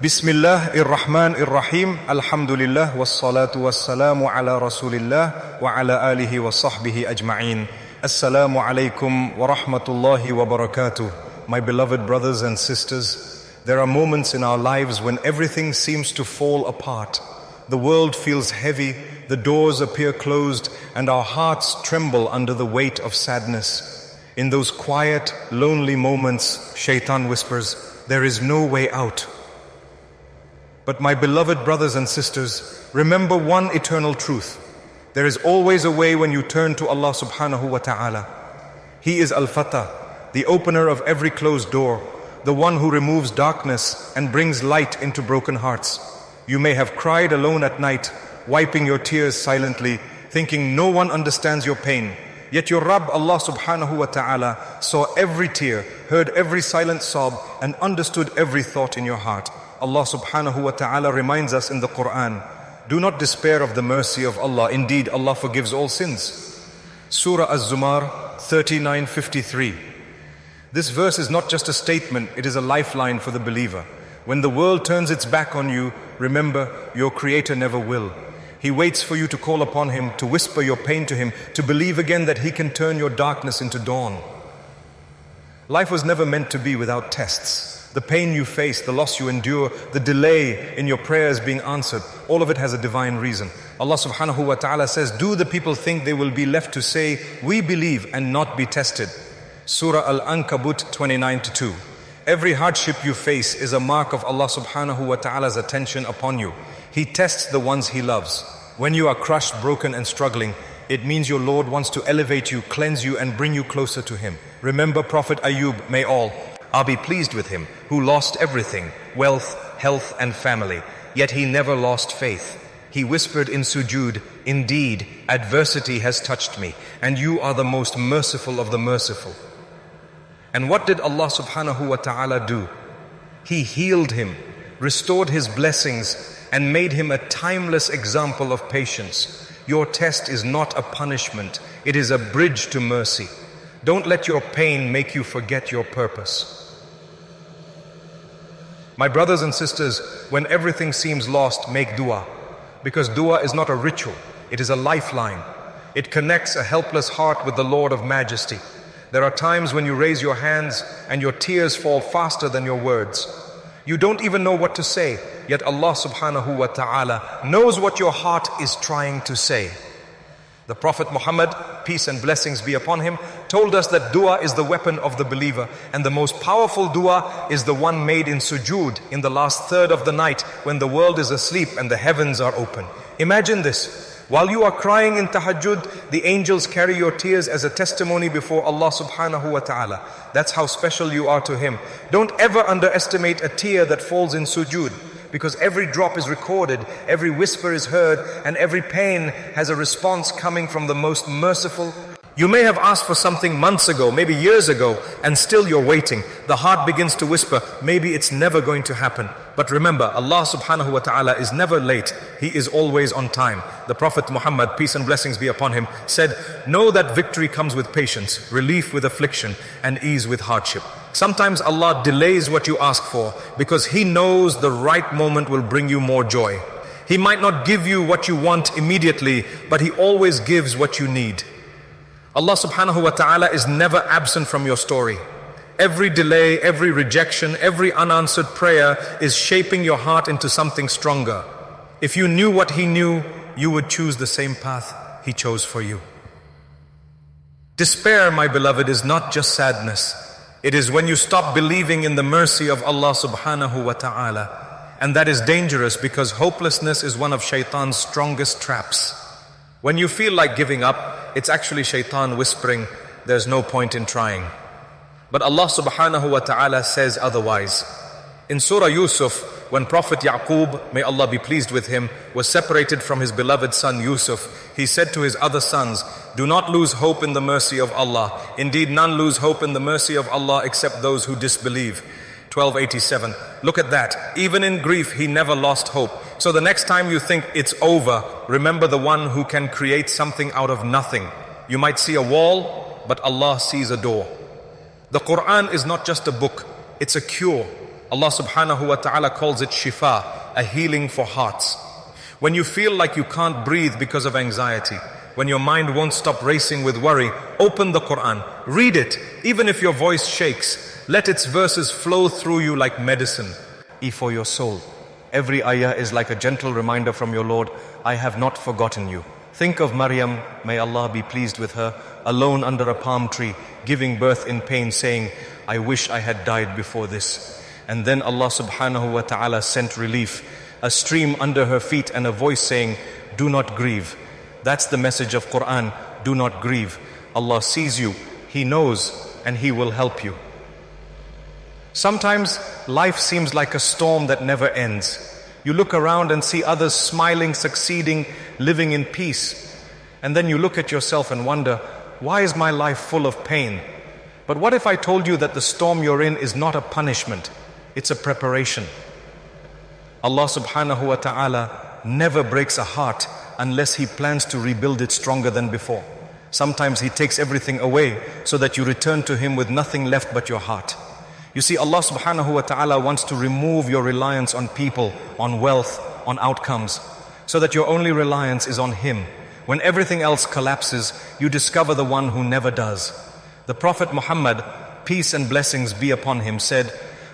Bismillah ar-Rahman ar-Rahim. Alhamdulillah wassalatu wassalamu ala Rasulillah wa ala alihi wa sahbihi ajma'een. Assalamu alaikum wa rahmatullahi wa barakatuh. My beloved brothers and sisters, there are moments in our lives when everything seems to fall apart. The world feels heavy, the doors appear closed, and our hearts tremble under the weight of sadness. In those quiet, lonely moments, Shaitan whispers, "There is no way out." But my beloved brothers and sisters, remember one eternal truth. There is always a way when you turn to Allah Subhanahu wa ta'ala. He is Al-Fatah, the opener of every closed door, the one who removes darkness and brings light into broken hearts. You may have cried alone at night, wiping your tears silently, thinking no one understands your pain. Yet your Rabb Allah Subhanahu wa ta'ala saw every tear, heard every silent sob, and understood every thought in your heart. Allah Subhanahu wa ta'ala reminds us in the Quran, do not despair of the mercy of Allah. Indeed, Allah forgives all sins. Surah Az-Zumar 39:53. This verse is not just a statement, it is a lifeline for the believer. When the world turns its back on you, remember, your Creator never will. He waits for you to call upon Him, to whisper your pain to Him, to believe again that He can turn your darkness into dawn. Life was never meant to be without tests. The pain you face, the loss you endure, the delay in your prayers being answered, all of it has a divine reason. Allah Subhanahu wa ta'ala says, do the people think they will be left to say, we believe and not be tested? Surah Al-Ankabut 29:2. Every hardship you face is a mark of Allah Subhanahu wa ta'ala's attention upon you. He tests the ones He loves. When you are crushed, broken and struggling, it means your Lord wants to elevate you, cleanse you and bring you closer to Him. Remember Prophet Ayub, may Allah be pleased with him, who lost everything, wealth, health and family, yet he never lost faith. He whispered in sujood, indeed, adversity has touched me, and you are the most merciful of the merciful. And what did Allah Subhanahu wa ta'ala do? He healed him, restored his blessings, and made him a timeless example of patience. Your test is not a punishment, it is a bridge to mercy. Don't let your pain make you forget your purpose. My brothers and sisters, when everything seems lost, make dua. Because dua is not a ritual, it is a lifeline. It connects a helpless heart with the Lord of Majesty. There are times when you raise your hands and your tears fall faster than your words. You don't even know what to say, yet Allah Subhanahu wa ta'ala knows what your heart is trying to say. The Prophet Muhammad, peace and blessings be upon him, told us that dua is the weapon of the believer, and the most powerful dua is the one made in sujood in the last third of the night when the world is asleep and the heavens are open. Imagine this. While you are crying in tahajjud, the angels carry your tears as a testimony before Allah Subhanahu wa ta'ala. That's how special you are to Him. Don't ever underestimate a tear that falls in sujood, because every drop is recorded, every whisper is heard, and every pain has a response coming from the most merciful. You may have asked for something months ago, maybe years ago, and still you're waiting. The heart begins to whisper, maybe it's never going to happen. But remember, Allah Subhanahu wa ta'ala is never late. He is always on time. The Prophet Muhammad, peace and blessings be upon him, said, know that victory comes with patience, relief with affliction, and ease with hardship. Sometimes Allah delays what you ask for because He knows the right moment will bring you more joy. He might not give you what you want immediately, but He always gives what you need. Allah Subhanahu wa ta'ala is never absent from your story. Every delay, every rejection, every unanswered prayer is shaping your heart into something stronger. If you knew what He knew, you would choose the same path He chose for you. Despair, my beloved, is not just sadness. It is when you stop believing in the mercy of Allah Subhanahu wa ta'ala. And that is dangerous because hopelessness is one of Shaitan's strongest traps. When you feel like giving up, it's actually Shaitan whispering, there's no point in trying. But Allah Subhanahu wa ta'ala says otherwise. In Surah Yusuf, when Prophet Yaqub, may Allah be pleased with him, was separated from his beloved son Yusuf, he said to his other sons, do not lose hope in the mercy of Allah. Indeed, none lose hope in the mercy of Allah except those who disbelieve. 1287. Look at that. Even in grief, he never lost hope. So the next time you think it's over, remember the one who can create something out of nothing. You might see a wall, but Allah sees a door. The Quran is not just a book, it's a cure. Allah Subhanahu wa ta'ala calls it shifa, a healing for hearts. When you feel like you can't breathe because of anxiety, when your mind won't stop racing with worry, open the Quran, read it, even if your voice shakes. Let its verses flow through you like medicine for your soul. Every ayah is like a gentle reminder from your Lord, I have not forgotten you. Think of Maryam, may Allah be pleased with her, alone under a palm tree, giving birth in pain, saying, I wish I had died before this. And then Allah Subhanahu wa ta'ala sent relief, a stream under her feet and a voice saying, do not grieve. That's the message of Quran, do not grieve. Allah sees you, He knows, and He will help you. Sometimes life seems like a storm that never ends. You look around and see others smiling, succeeding, living in peace. And then you look at yourself and wonder, why is my life full of pain? But what if I told you that the storm you're in is not a punishment, it's a preparation? Allah Subhanahu wa ta'ala never breaks a heart unless He plans to rebuild it stronger than before. Sometimes He takes everything away so that you return to Him with nothing left but your heart. You see, Allah Subhanahu wa ta'ala wants to remove your reliance on people, on wealth, on outcomes, so that your only reliance is on Him. When everything else collapses, you discover the one who never does. The Prophet Muhammad, peace and blessings be upon him, said,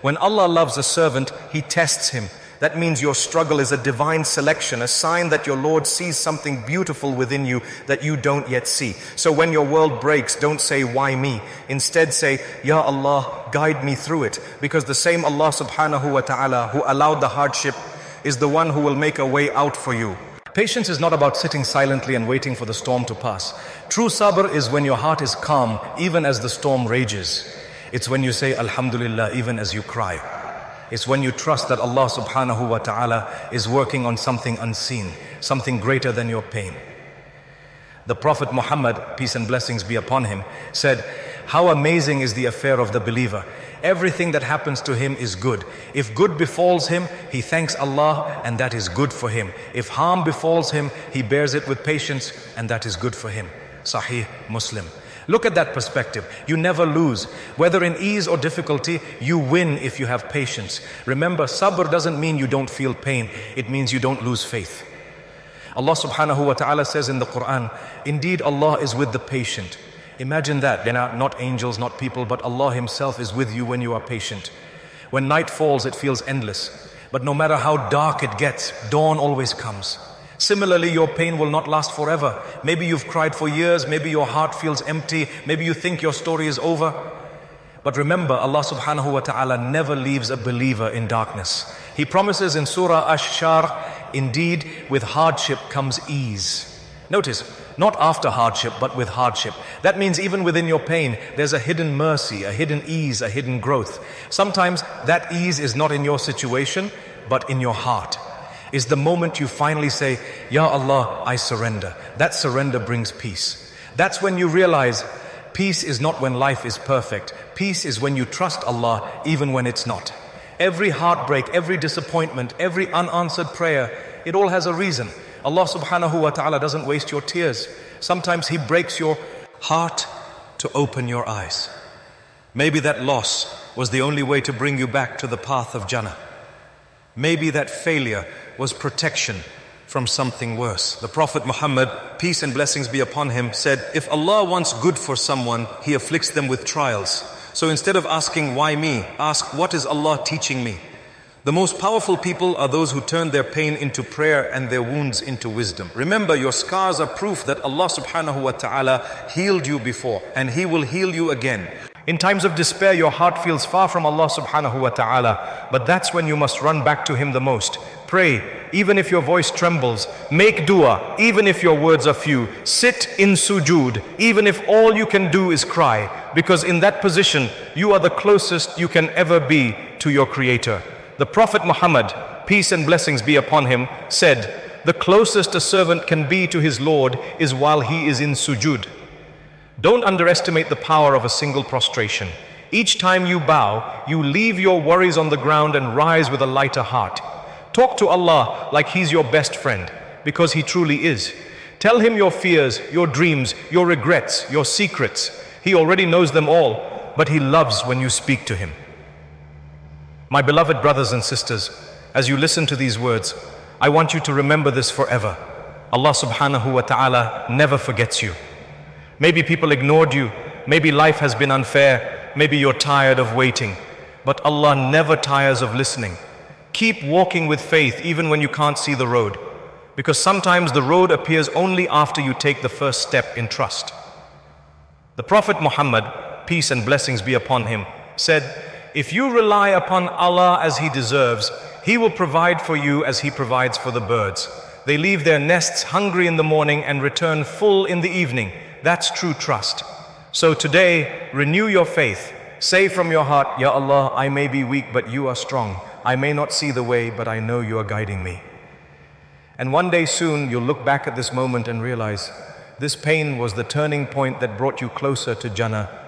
when Allah loves a servant, He tests him. That means your struggle is a divine selection, a sign that your Lord sees something beautiful within you that you don't yet see. So when your world breaks, don't say, why me? Instead say, Ya Allah, guide me through it. Because the same Allah Subhanahu wa ta'ala who allowed the hardship is the one who will make a way out for you. Patience is not about sitting silently and waiting for the storm to pass. True sabr is when your heart is calm even as the storm rages. It's when you say Alhamdulillah even as you cry. It's when you trust that Allah Subhanahu wa ta'ala is working on something unseen, something greater than your pain. The Prophet Muhammad, peace and blessings be upon him, said, how amazing is the affair of the believer. Everything that happens to him is good. If good befalls him, he thanks Allah and that is good for him. If harm befalls him, he bears it with patience and that is good for him. Sahih Muslim. Look at that perspective. You never lose. Whether in ease or difficulty, you win if you have patience. Remember, sabr doesn't mean you don't feel pain. It means you don't lose faith. Allah Subhanahu wa ta'ala says in the Quran, indeed Allah is with the patient. Imagine that. They're not angels, not people, but Allah Himself is with you when you are patient. When night falls, it feels endless. But no matter how dark it gets, dawn always comes. Similarly, your pain will not last forever. Maybe you've cried for years, maybe your heart feels empty, maybe you think your story is over. But remember, Allah Subhanahu wa ta'ala never leaves a believer in darkness. He promises in Surah Ash-Shar, indeed, with hardship comes ease. Notice, not after hardship, but with hardship. That means even within your pain, there's a hidden mercy, a hidden ease, a hidden growth. Sometimes that ease is not in your situation, but in your heart. Is the moment you finally say, Ya Allah, I surrender. That surrender brings peace. That's when you realize peace is not when life is perfect. Peace is when you trust Allah even when it's not. Every heartbreak, every disappointment, every unanswered prayer, it all has a reason. Allah Subhanahu wa ta'ala doesn't waste your tears. Sometimes He breaks your heart to open your eyes. Maybe that loss was the only way to bring you back to the path of Jannah. Maybe that failure was protection from something worse. The Prophet Muhammad, peace and blessings be upon him, said, if Allah wants good for someone, He afflicts them with trials. So instead of asking, why me? Ask, what is Allah teaching me? The most powerful people are those who turn their pain into prayer and their wounds into wisdom. Remember, your scars are proof that Allah Subhanahu wa ta'ala healed you before, and He will heal you again. In times of despair, your heart feels far from Allah Subhanahu wa ta'ala, but that's when you must run back to Him the most. Pray, even if your voice trembles. Make dua, even if your words are few. Sit in sujood, even if all you can do is cry, because in that position, you are the closest you can ever be to your Creator. The Prophet Muhammad, peace and blessings be upon him, said, the closest a servant can be to his Lord is while he is in sujood. Don't underestimate the power of a single prostration. Each time you bow, you leave your worries on the ground and rise with a lighter heart. Talk to Allah like He's your best friend, because He truly is. Tell Him your fears, your dreams, your regrets, your secrets. He already knows them all, but He loves when you speak to Him. My beloved brothers and sisters, as you listen to these words, I want you to remember this forever. Allah Subhanahu wa ta'ala never forgets you. Maybe people ignored you, maybe life has been unfair, maybe you're tired of waiting, but Allah never tires of listening. Keep walking with faith even when you can't see the road, because sometimes the road appears only after you take the first step in trust. The Prophet Muhammad, peace and blessings be upon him, said, if you rely upon Allah as He deserves, He will provide for you as He provides for the birds. They leave their nests hungry in the morning and return full in the evening. That's true trust. So today, renew your faith. Say from your heart, Ya Allah, I may be weak, but you are strong. I may not see the way, but I know you are guiding me. And one day soon, you'll look back at this moment and realize, this pain was the turning point that brought you closer to Jannah.